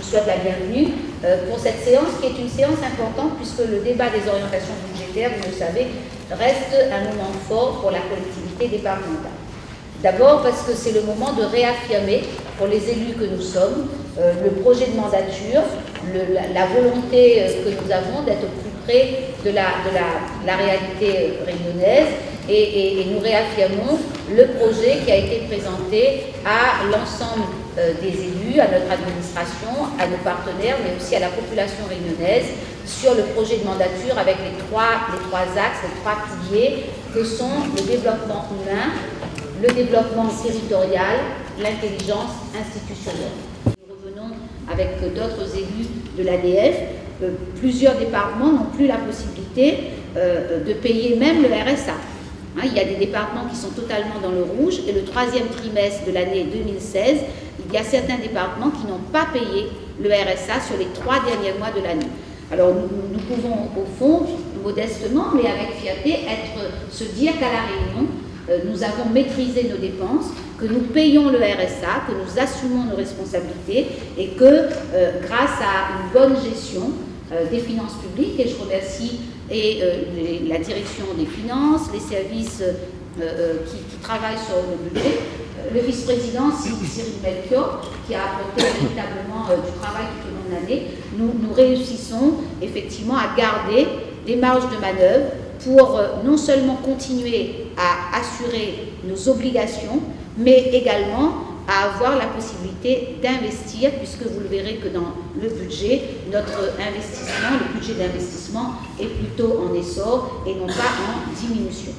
souhaite la bienvenue pour cette séance qui est une séance importante puisque le débat des orientations budgétaires, vous le savez, reste un moment fort pour la collectivité départementale. D'abord parce que c'est le moment de réaffirmer pour les élus que nous sommes le projet de mandature, la volonté que nous avons d'être au plus près de la réalité réunionnaise et nous réaffirmons le projet qui a été présenté à l'ensemble des élus, à notre administration, à nos partenaires, mais aussi à la population réunionnaise sur le projet de mandature avec les trois axes, les trois piliers que sont le développement humain, le développement territorial, l'intelligence institutionnelle. Nous revenons avec d'autres élus de l'ADF. Plusieurs départements n'ont plus la possibilité de payer même le RSA. Il y a des départements qui sont totalement dans le rouge et le troisième trimestre de l'année 2016, il y a certains départements qui n'ont pas payé le RSA sur les 3 derniers mois de l'année. Alors nous pouvons au fond, modestement mais avec fierté, se dire qu'à La Réunion, nous avons maîtrisé nos dépenses, que nous payons le RSA, que nous assumons nos responsabilités et que grâce à une bonne gestion des finances publiques, et je remercie la direction des finances, les services qui travaillent sur le budget, le vice-président Cyril Melchior, qui a apporté véritablement du travail tout au long de l'année, nous réussissons effectivement à garder des marges de manœuvre pour non seulement continuer à assurer nos obligations, mais également à avoir la possibilité d'investir, puisque vous le verrez que dans le budget, notre investissement, le budget d'investissement est plutôt en essor et non pas en diminution.